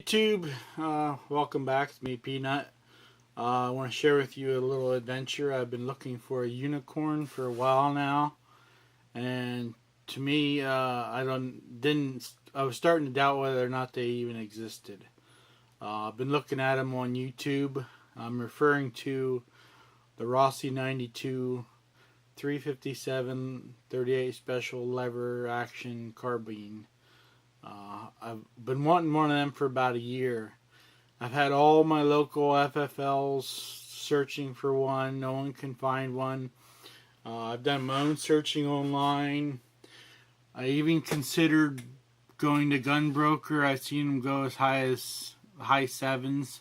YouTube, welcome back. It's me, Peanut. I want to share with you a little adventure. I've been looking for a unicorn for a while now, and to me, I was starting to doubt whether or not they even existed. I've been looking at them on YouTube. I'm referring to the Rossi 92 357 38 special lever action carbine. I've been wanting one of them for about a year. I've had all my local FFLs searching for one. No one can find one. I've done my own searching online. I even considered going to gun broker. I've seen them go as high sevens.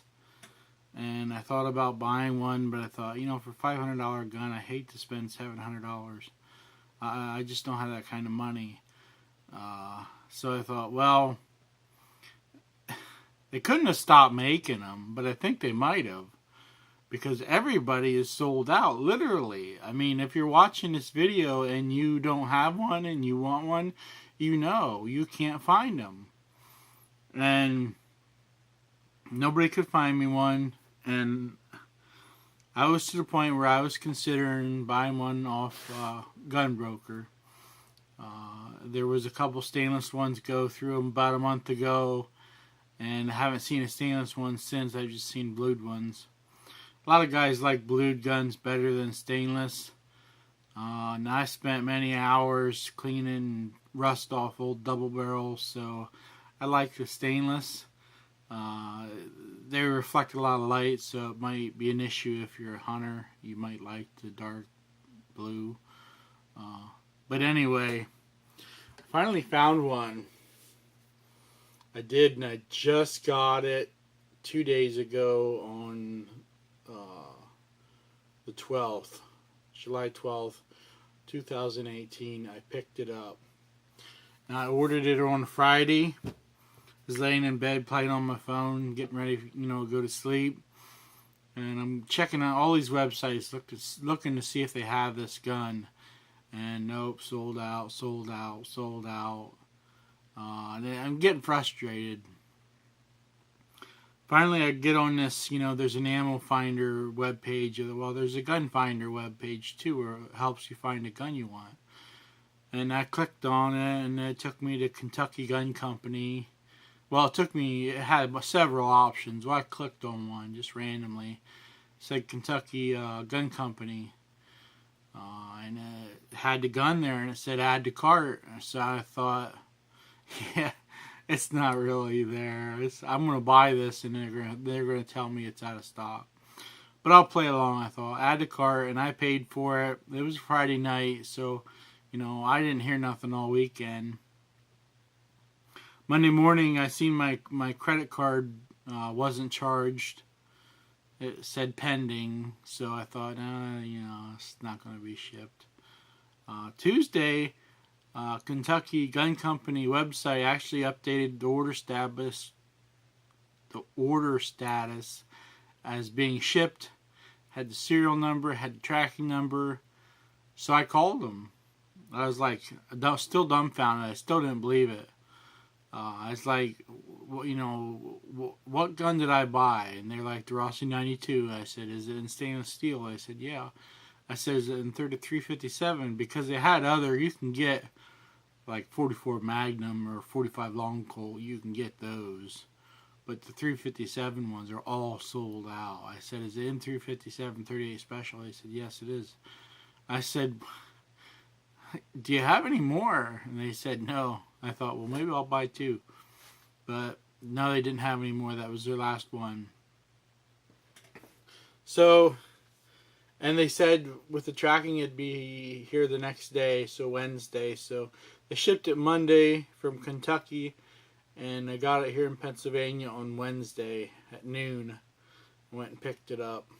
And I thought about buying one, but I thought, for $500 gun, I hate to spend $700. I just don't have that kind of money. So I thought, well, they couldn't have stopped making them, but I think they might have, because everybody is sold out, literally. I mean, if you're watching this video and you don't have one and you want one, you can't find them. And nobody could find me one, and I was to the point where I was considering buying one off gun broker. There was a couple stainless ones go through them about a month ago, and I haven't seen a stainless one since. I've just seen blued ones. A lot of guys like blued guns better than stainless. And I spent many hours cleaning rust off old double barrels, so I like the stainless. They reflect a lot of light, so it might be an issue if you're a hunter. You might like the dark blue. But anyway, finally found one. I did, and I just got it 2 days ago on the 12th, July 12th, 2018. I picked it up. And I ordered it on Friday. I was laying in bed playing on my phone, getting ready, to go to sleep. And I'm checking out all these websites, looking to see if they have this gun. And nope, sold out. And I'm getting frustrated. Finally, I get on this, there's an ammo finder webpage. Well, there's a gun finder webpage too, where it helps you find a gun you want. And I clicked on it, and it took me to Kentucky Gun Company. Well, it had several options. Well, I clicked on one just randomly. It said Kentucky Gun Company. And it had the gun there, and it said add to cart. So I thought, yeah, it's not really there. I'm going to buy this, and they're gonna tell me it's out of stock. But I'll play along, I thought. Add to cart, and I paid for it. It was Friday night, so, I didn't hear nothing all weekend. Monday morning, I seen my credit card wasn't charged. It said pending, so I thought, it's not going to be shipped. Tuesday, Kentucky Gun Company website actually updated the order status as being shipped. Had the serial number, had the tracking number. So I called them. I was like, still dumbfounded. I still didn't believe it. I was like, what gun did I buy? And they're like, the Rossi 92. I said, is it in stainless steel? I said, yeah. I said, is it in 357? Because they had you can get like 44 Magnum or 45 Long Colt. You can get those. But the 357 ones are all sold out. I said, is it in 357 38 special? They said, yes, it is. I said, do you have any more? And they said, no. I thought, well, maybe I'll buy two. But no, they didn't have any more. That was their last one. So, and they said with the tracking it'd be here the next day, so Wednesday. So they shipped it Monday from Kentucky, and I got it here in Pennsylvania on Wednesday at noon. I went and picked it up.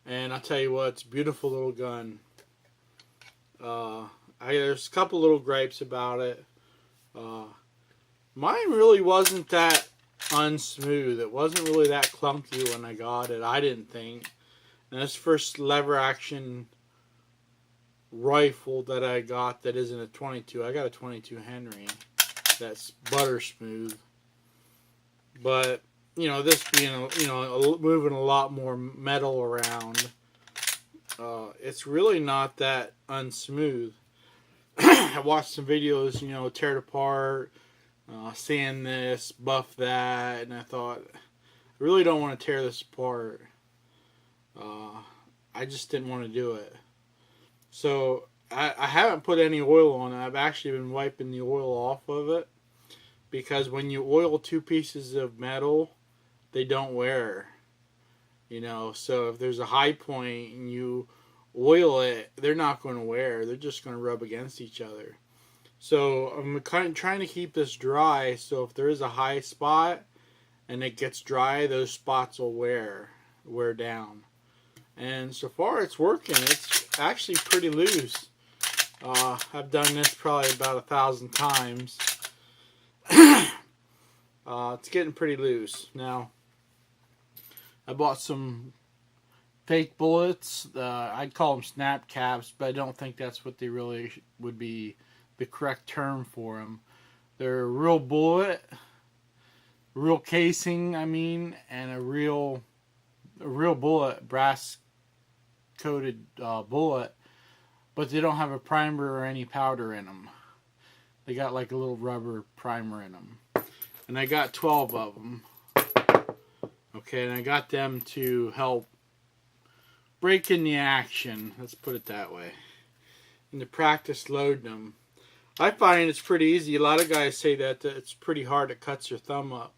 And I'll tell you what, it's a beautiful little gun. There's a couple little gripes about it. Mine really wasn't that unsmooth. It wasn't really that clunky when I got it, I didn't think. And this first lever action rifle that I got that isn't a 22. I got a 22 Henry that's butter smooth. But this being moving a lot more metal around, it's really not that unsmooth. I watched some videos, tear it apart, sand this, buff that, and I thought, I really don't want to tear this apart. I just didn't want to do it. So I haven't put any oil on it. I've actually been wiping the oil off of it, because when you oil two pieces of metal, they don't wear. So if there's a high point and you oil it, they're not going to wear. They're just going to rub against each other. So I'm kind of trying to keep this dry, so if there is a high spot and it gets dry, those spots will wear down. And so far it's working. It's actually pretty loose. I've done this probably about 1,000 times. It's getting pretty loose. Now, I bought some fake bullets. I'd call them snap caps, but I don't think that's what they really would be the correct term for them. They're a real bullet, real casing, and a real bullet, brass coated bullet, but they don't have a primer or any powder in them. They got like a little rubber primer in them. And I got 12 of them. Okay, and I got them to help break in the action, let's put it that way, and to practice loading them. I find it's pretty easy. A lot of guys say that it's pretty hard, it cuts your thumb up.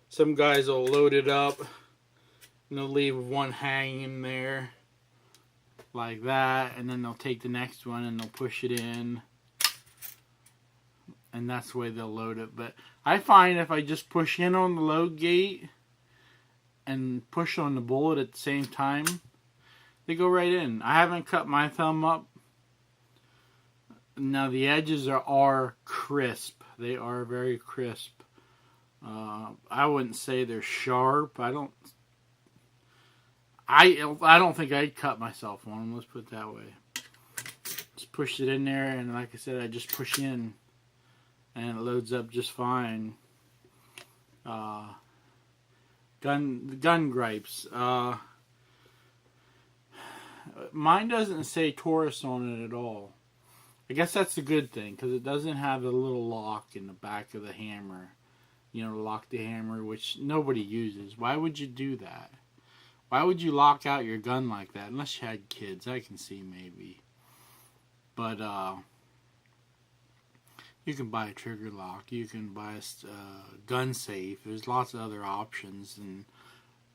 Some guys will load it up and they'll leave one hanging there like that, and then they'll take the next one and they'll push it in, and that's the way they'll load it. But I find if I just push in on the load gate and push on the bullet at the same time, they go right in. I haven't cut my thumb up. Now the edges are crisp. They are very crisp. I wouldn't say they're sharp. I don't think I'd cut myself on them. Let's put it that way. Just push it in there, and like I said, I just push in, and it loads up just fine. Gun gripes. Mine doesn't say Taurus on it at all. I guess that's a good thing, because it doesn't have a little lock in the back of the hammer. To lock the hammer, which nobody uses. Why would you do that? Why would you lock out your gun like that? Unless you had kids, I can see maybe. But you can buy a trigger lock. You can buy a gun safe. There's lots of other options and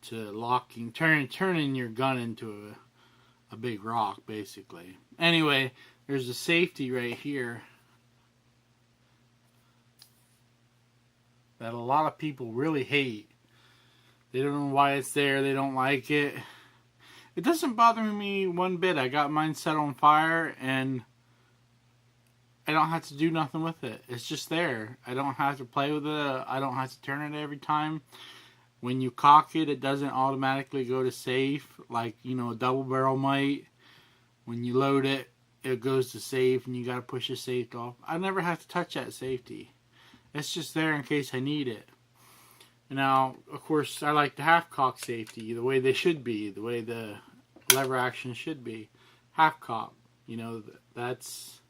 to locking, turning your gun into a big rock, basically. Anyway, there's a safety right here that a lot of people really hate. They don't know why it's there. They don't like it. It doesn't bother me one bit. I got mine set on fire and I don't have to do nothing with it. It's just there. I don't have to play with it. I don't have to turn it every time. When you cock it, it doesn't automatically go to safe like, a double barrel might. When you load it, it goes to safe and you got to push the safety off. I never have to touch that safety. It's just there in case I need it. Now, of course, I like the half cock safety, the way they should be, the way the lever action should be. Half cock, that's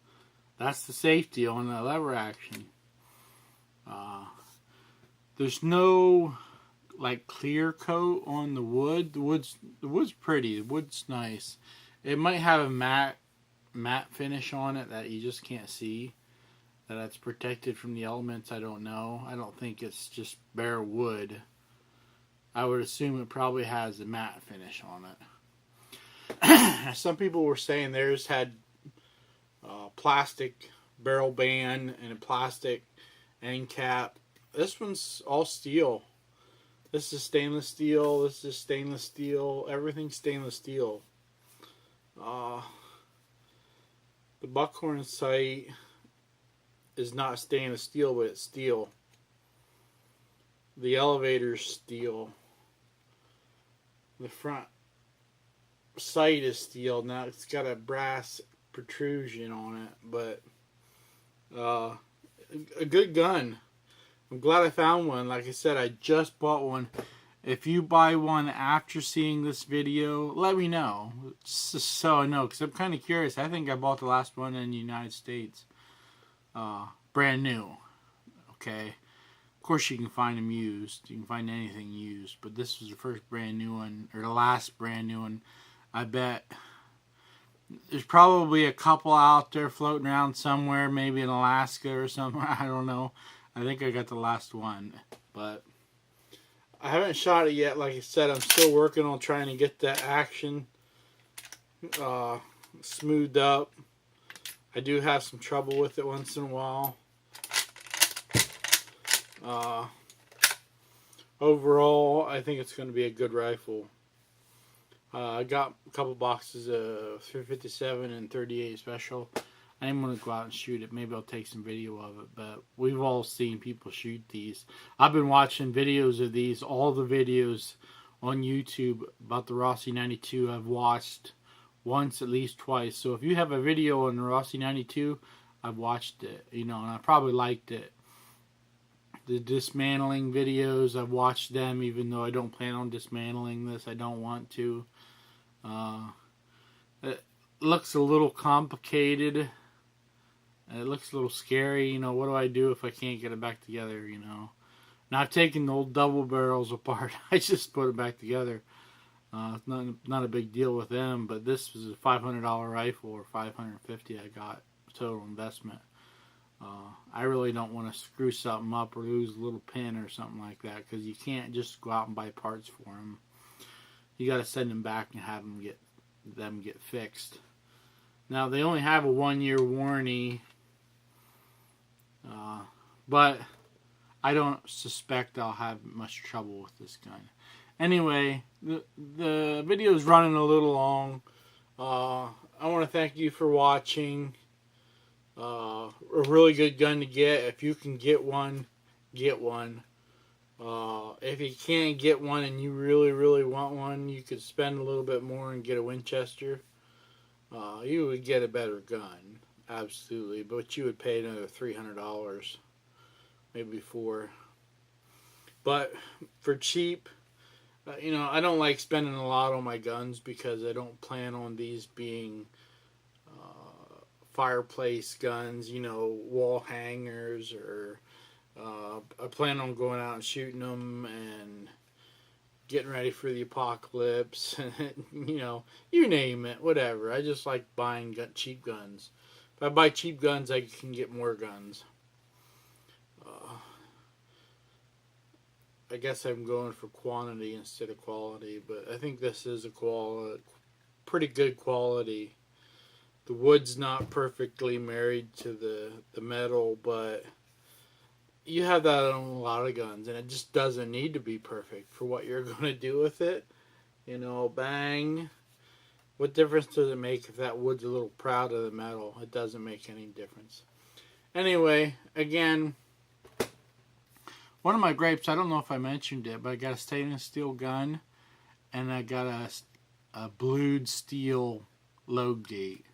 the safety on the lever action. There's no clear coat on the wood. The wood's pretty. The wood's nice. It might have a matte finish on it that you just can't see. That's protected from the elements, I don't know. I don't think it's just bare wood. I would assume it probably has a matte finish on it. Some people were saying theirs had plastic barrel band and a plastic end cap. This one's all steel. This is stainless steel. This is stainless steel. Everything's stainless steel. The buckhorn sight is not stainless steel, but it's steel. The elevator's steel. The front sight is steel. Now it's got a brass protrusion on it, but a good gun. I'm glad I found one. Like I said, I just bought one. If you buy one after seeing this video, let me know. Just so I know, because I'm kind of curious. I think I bought the last one in the United States. Brand new. Okay. Of course, you can find them used. You can find anything used. But this was the first brand new one, or the last brand new one. I bet there's probably a couple out there floating around somewhere, maybe in Alaska or somewhere. I don't know. I think I got the last one. But I haven't shot it yet. Like I said, I'm still working on trying to get that action smoothed up. I do have some trouble with it once in a while. Overall, I think it's going to be a good rifle. I got a couple boxes of 357 and 38 special. I am going to go out and shoot it. Maybe I'll take some video of it. But we've all seen people shoot these. I've been watching videos of these. All the videos on YouTube about the Rossi 92 I've watched once, at least twice. So if you have a video on the Rossi 92, I've watched it. You know, and I probably liked it. The dismantling videos, I've watched them even though I don't plan on dismantling this. I don't want to. It looks a little complicated. It looks a little scary. You know, what do I do if I can't get it back together, you know? And I've taken the old double barrels apart. I just put it back together. It's not a big deal with them, but this was a $500 rifle, or $550 I got total investment. I really don't want to screw something up or lose a little pin or something like that, because you can't just go out and buy parts for them. You got to send them back and have them get fixed. Now they only have a 1-year warranty, but I don't suspect I'll have much trouble with this gun. Anyway, the video is running a little long. I want to thank you for watching. A really good gun to get. If you can get one, get one. If you can't get one and you really want one, you could spend a little bit more and get a Winchester. You would get a better gun, absolutely, but you would pay another $300, maybe $400. But for cheap, you know, I don't like spending a lot on my guns because I don't plan on these being fireplace guns, you know, wall hangers, or I plan on going out and shooting them and getting ready for the apocalypse. You know, you name it, whatever. I just like buying cheap guns. If I buy cheap guns, I can get more guns. I guess I'm going for quantity instead of quality, but I think this is a pretty good quality. The wood's not perfectly married to the metal, but you have that on a lot of guns, and it just doesn't need to be perfect for what you're going to do with it. You know, bang. What difference does it make if that wood's a little proud of the metal? It doesn't make any difference. Anyway, again, one of my grapes, I don't know if I mentioned it, but I got a stainless steel gun, and I got a blued steel load gate.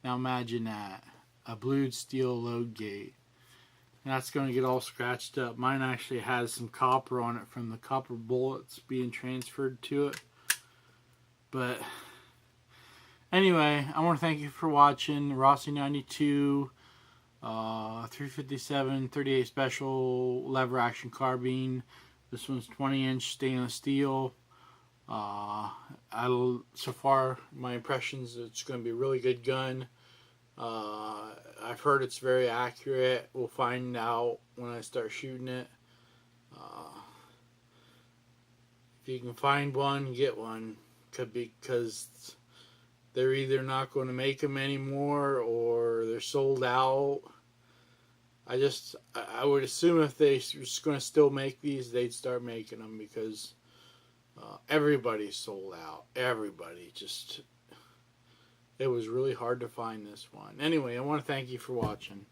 Now imagine that, a blued steel load gate. And that's going to get all scratched up. Mine actually has some copper on it from the copper bullets being transferred to it. But anyway, I want to thank you for watching. Rossi 92, 357, 38 special lever action carbine. This one's 20-inch stainless steel. So far, my impressions, it's going to be a really good gun. I've heard it's very accurate. We'll find out when I start shooting it. If you can find one, get one. Because they're either not going to make them anymore or they're sold out. I would assume if they're just going to still make these, they'd start making them, because everybody's sold out. Everybody. It was really hard to find this one. Anyway, I want to thank you for watching.